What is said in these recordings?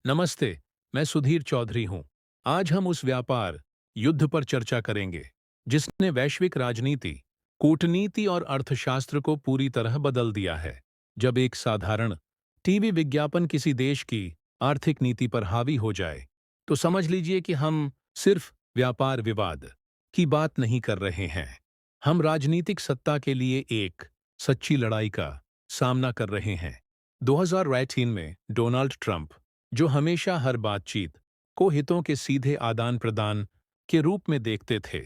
नमस्ते, मैं सुधीर चौधरी हूं। आज हम उस व्यापार युद्ध पर चर्चा करेंगे जिसने वैश्विक राजनीति, कूटनीति और अर्थशास्त्र को पूरी तरह बदल दिया है। जब एक साधारण टीवी विज्ञापन किसी देश की आर्थिक नीति पर हावी हो जाए, तो समझ लीजिए कि हम सिर्फ व्यापार विवाद की बात नहीं कर रहे हैं। हम राजनीतिक सत्ता के लिए एक सच्ची लड़ाई का सामना कर रहे हैं। 2018 में डोनाल्ड ट्रंप, जो हमेशा हर बातचीत को हितों के सीधे आदान प्रदान के रूप में देखते थे,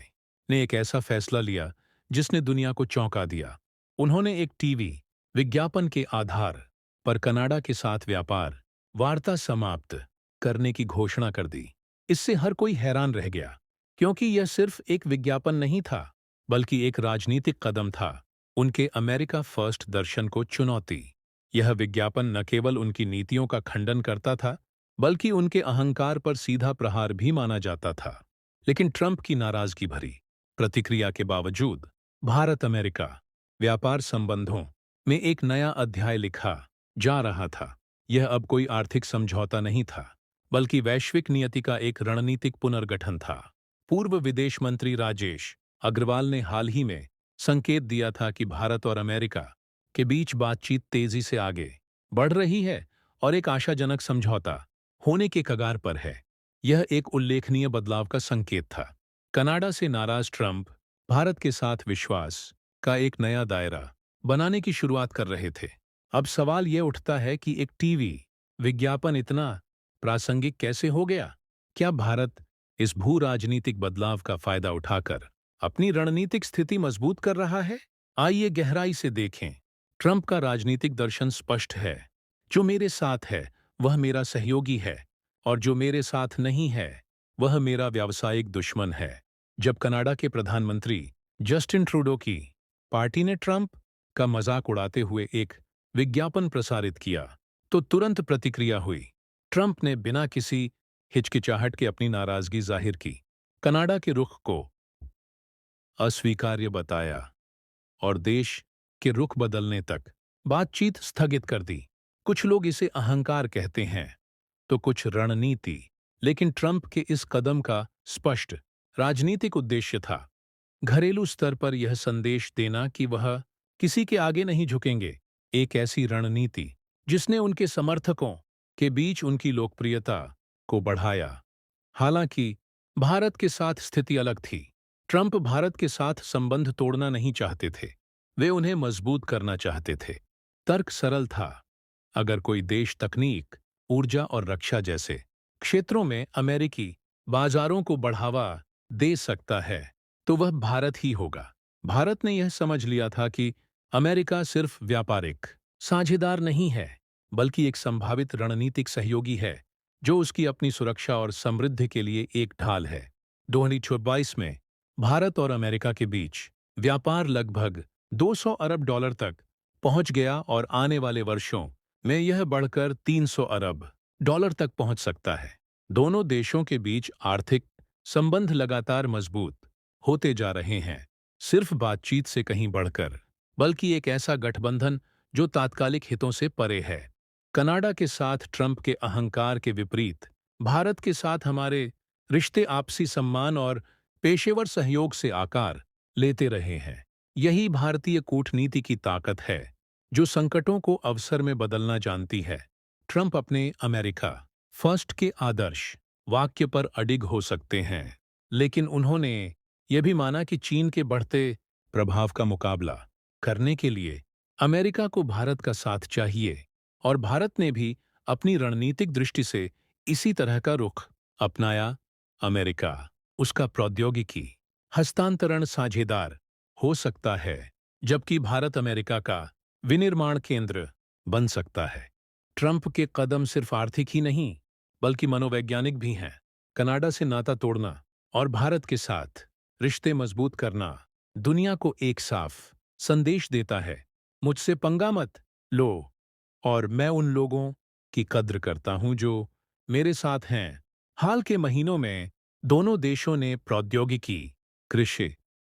ने एक ऐसा फैसला लिया जिसने दुनिया को चौंका दिया। उन्होंने एक टीवी विज्ञापन के आधार पर कनाडा के साथ व्यापार वार्ता समाप्त करने की घोषणा कर दी। इससे हर कोई हैरान रह गया, क्योंकि यह सिर्फ एक विज्ञापन नहीं था, बल्कि एक राजनीतिक कदम था, उनके अमेरिका फर्स्ट दर्शन को चुनौती। यह विज्ञापन न केवल उनकी नीतियों का खंडन करता था, बल्कि उनके अहंकार पर सीधा प्रहार भी माना जाता था। लेकिन ट्रंप की नाराजगी भरी प्रतिक्रिया के बावजूद भारत अमेरिका व्यापार संबंधों में एक नया अध्याय लिखा जा रहा था। यह अब कोई आर्थिक समझौता नहीं था, बल्कि वैश्विक नियति का एक रणनीतिक पुनर्गठन था। पूर्व विदेश मंत्री राजेश अग्रवाल ने हाल ही में संकेत दिया था कि भारत और अमेरिका के बीच बातचीत तेजी से आगे बढ़ रही है और एक आशाजनक समझौता होने के कगार पर है। यह एक उल्लेखनीय बदलाव का संकेत था। कनाडा से नाराज ट्रंप भारत के साथ विश्वास का एक नया दायरा बनाने की शुरुआत कर रहे थे। अब सवाल यह उठता है कि एक टीवी विज्ञापन इतना प्रासंगिक कैसे हो गया? क्या भारत इस भू राजनीतिक बदलाव का फायदा उठाकर अपनी रणनीतिक स्थिति मजबूत कर रहा है? आइए गहराई से देखें। ट्रंप का राजनीतिक दर्शन स्पष्ट है। जो मेरे साथ है वह मेरा सहयोगी है, और जो मेरे साथ नहीं है वह मेरा व्यावसायिक दुश्मन है। जब कनाडा के प्रधानमंत्री जस्टिन ट्रूडो की पार्टी ने ट्रंप का मजाक उड़ाते हुए एक विज्ञापन प्रसारित किया, तो तुरंत प्रतिक्रिया हुई। ट्रंप ने बिना किसी हिचकिचाहट के अपनी नाराजगी जाहिर की, कनाडा के रुख को अस्वीकार्य बताया और देश के रुख बदलने तक बातचीत स्थगित कर दी। कुछ लोग इसे अहंकार कहते हैं, तो कुछ रणनीति, लेकिन ट्रंप के इस कदम का स्पष्ट राजनीतिक उद्देश्य था। घरेलू स्तर पर यह संदेश देना कि वह किसी के आगे नहीं झुकेंगे। एक ऐसी रणनीति जिसने उनके समर्थकों के बीच उनकी लोकप्रियता को बढ़ाया। हालांकि भारत के साथ स्थिति अलग थी। ट्रंप भारत के साथ संबंध तोड़ना नहीं चाहते थे, वे उन्हें मजबूत करना चाहते थे। तर्क सरल था, अगर कोई देश तकनीक, ऊर्जा और रक्षा जैसे क्षेत्रों में अमेरिकी बाजारों को बढ़ावा दे सकता है, तो वह भारत ही होगा। भारत ने यह समझ लिया था कि अमेरिका सिर्फ व्यापारिक साझेदार नहीं है, बल्कि एक संभावित रणनीतिक सहयोगी है, जो उसकी अपनी सुरक्षा और समृद्धि के लिए एक ढाल है। 2022 में भारत और अमेरिका के बीच व्यापार लगभग $200 अरब तक पहुंच गया, और आने वाले वर्षों में यह बढ़कर $300 अरब तक पहुंच सकता है। दोनों देशों के बीच आर्थिक संबंध लगातार मजबूत होते जा रहे हैं, सिर्फ बातचीत से कहीं बढ़कर, बल्कि एक ऐसा गठबंधन जो तात्कालिक हितों से परे है। कनाडा के साथ ट्रंप के अहंकार के विपरीत, भारत के साथ हमारे रिश्ते आपसी सम्मान और पेशेवर सहयोग से आकार लेते रहे हैं। यही भारतीय कूटनीति की ताकत है, जो संकटों को अवसर में बदलना जानती है। ट्रंप अपने अमेरिका फर्स्ट के आदर्श वाक्य पर अडिग हो सकते हैं, लेकिन उन्होंने यह भी माना कि चीन के बढ़ते प्रभाव का मुकाबला करने के लिए अमेरिका को भारत का साथ चाहिए, और भारत ने भी अपनी रणनीतिक दृष्टि से इसी तरह का रुख अपनाया। अमेरिका उसका प्रौद्योगिकी हस्तांतरण साझेदार हो सकता है, जबकि भारत अमेरिका का विनिर्माण केंद्र बन सकता है। ट्रंप के कदम सिर्फ आर्थिक ही नहीं, बल्कि मनोवैज्ञानिक भी हैं। कनाडा से नाता तोड़ना और भारत के साथ रिश्ते मजबूत करना दुनिया को एक साफ संदेश देता है, मुझसे पंगा मत लो, और मैं उन लोगों की कद्र करता हूं जो मेरे साथ हैं। हाल के महीनों में दोनों देशों ने प्रौद्योगिकी, कृषि,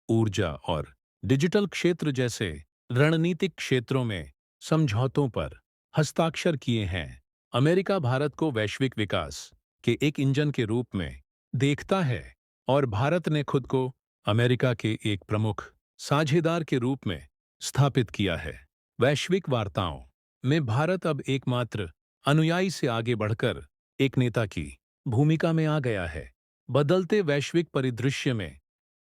ऊर्जा और डिजिटल क्षेत्र जैसे रणनीतिक क्षेत्रों में समझौतों पर हस्ताक्षर किए हैं। अमेरिका भारत को वैश्विक विकास के एक इंजन के रूप में देखता है और भारत ने खुद को अमेरिका के एक प्रमुख साझेदार के रूप में स्थापित किया है। वैश्विक वार्ताओं में भारत अब एकमात्र अनुयायी से आगे बढ़कर एक नेता की भूमिका में आ गया है। बदलते वैश्विक परिदृश्य में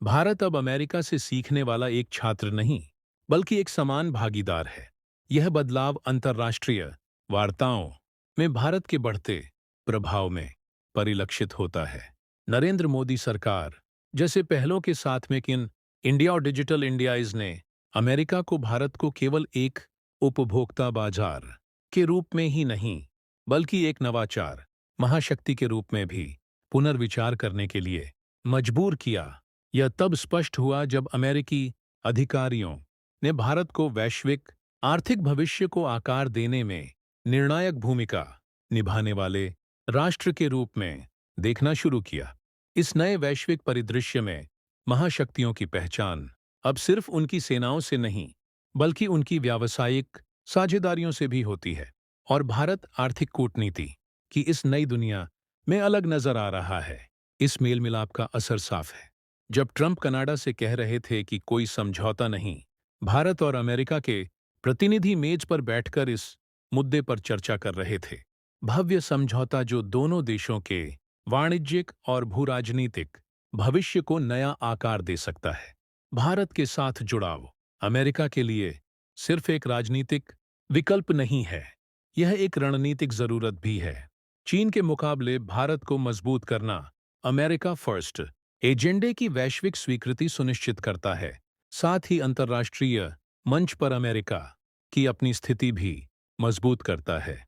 भारत अब अमेरिका से सीखने वाला एक छात्र नहीं, बल्कि एक समान भागीदार है। यह बदलाव अंतर्राष्ट्रीय वार्ताओं में भारत के बढ़ते प्रभाव में परिलक्षित होता है। नरेंद्र मोदी सरकार जैसे पहलों के साथ में किन इंडिया और डिजिटल इंडियाज ने अमेरिका को भारत को केवल एक उपभोक्ता बाजार के रूप में ही नहीं, बल्कि एक नवाचार महाशक्ति के रूप में भी पुनर्विचार करने के लिए मजबूर किया। यह तब स्पष्ट हुआ जब अमेरिकी अधिकारियों ने भारत को वैश्विक आर्थिक भविष्य को आकार देने में निर्णायक भूमिका निभाने वाले राष्ट्र के रूप में देखना शुरू किया। इस नए वैश्विक परिदृश्य में महाशक्तियों की पहचान अब सिर्फ उनकी सेनाओं से नहीं, बल्कि उनकी व्यावसायिक साझेदारियों से भी होती है। और भारत आर्थिक कूटनीति की इस नई दुनिया में अलग नजर आ रहा है। इस मेल मिलाप का असर साफ है। जब ट्रंप कनाडा से कह रहे थे कि कोई समझौता नहीं, भारत और अमेरिका के प्रतिनिधि मेज पर बैठकर इस मुद्दे पर चर्चा कर रहे थे। भव्य समझौता जो दोनों देशों के वाणिज्यिक और भूराजनीतिक भविष्य को नया आकार दे सकता है। भारत के साथ जुड़ाव अमेरिका के लिए सिर्फ एक राजनीतिक विकल्प नहीं है, यह एक रणनीतिक जरूरत भी है। चीन के मुकाबले भारत को मजबूत करना अमेरिका फर्स्ट एजेंडे की वैश्विक स्वीकृति सुनिश्चित करता है। साथ ही अंतर्राष्ट्रीय मंच पर अमेरिका की अपनी स्थिति भी मजबूत करता है।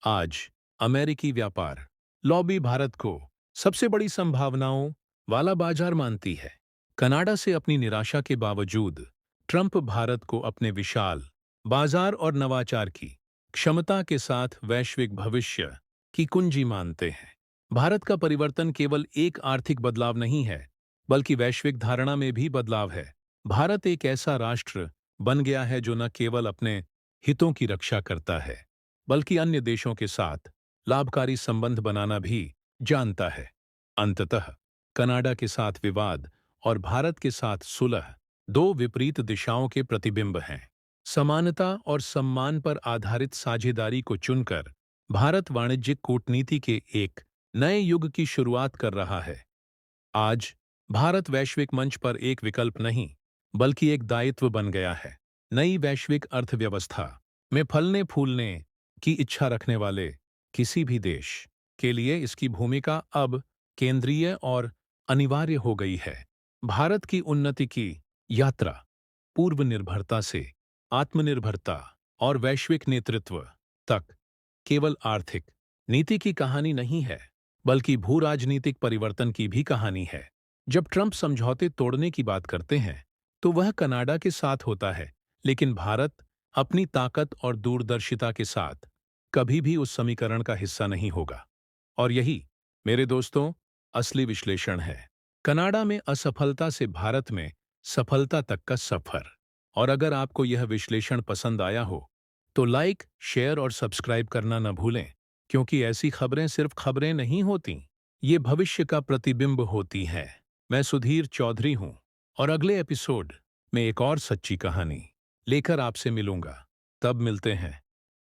आज अमेरिकी व्यापार लॉबी भारत को सबसे बड़ी संभावनाओं वाला बाजार मानती है। कनाडा से अपनी निराशा के बावजूद ट्रंप भारत को अपने विशाल बाजार और नवाचार की क्षमता के साथ वैश्विक भविष्य की कुंजी मानते हैं। भारत का परिवर्तन केवल एक आर्थिक बदलाव नहीं है, बल्कि वैश्विक धारणा में भी बदलाव है। भारत एक ऐसा राष्ट्र बन गया है जो न केवल अपने हितों की रक्षा करता है, बल्कि अन्य देशों के साथ लाभकारी संबंध बनाना भी जानता है। अंततः कनाडा के साथ विवाद और भारत के साथ सुलह दो विपरीत दिशाओं के प्रतिबिंब हैं। समानता और सम्मान पर आधारित साझेदारी को चुनकर भारत वाणिज्यिक कूटनीति के एक नए युग की शुरुआत कर रहा है। आज भारत वैश्विक मंच पर एक विकल्प नहीं, बल्कि एक दायित्व बन गया है। नई वैश्विक अर्थव्यवस्था में फलने फूलने की इच्छा रखने वाले किसी भी देश के लिए इसकी भूमिका अब केंद्रीय और अनिवार्य हो गई है। भारत की उन्नति की यात्रा पूर्व निर्भरता से आत्मनिर्भरता और वैश्विक नेतृत्व तक केवल आर्थिक नीति की कहानी नहीं है, बल्कि भू राजनीतिक परिवर्तन की भी कहानी है। जब ट्रंप समझौते तोड़ने की बात करते हैं, तो वह कनाडा के साथ होता है, लेकिन भारत अपनी ताकत और दूरदर्शिता के साथ कभी भी उस समीकरण का हिस्सा नहीं होगा। और यही, मेरे दोस्तों, असली विश्लेषण है। कनाडा में असफलता से भारत में सफलता तक का सफर। और अगर आपको यह विश्लेषण पसंद आया हो, तो लाइक, शेयर और सब्सक्राइब करना न भूलें, क्योंकि ऐसी खबरें सिर्फ खबरें नहीं होती, ये भविष्य का प्रतिबिंब होती हैं। मैं सुधीर चौधरी हूं और अगले एपिसोड में एक और सच्ची कहानी लेकर आपसे मिलूंगा। तब मिलते हैं।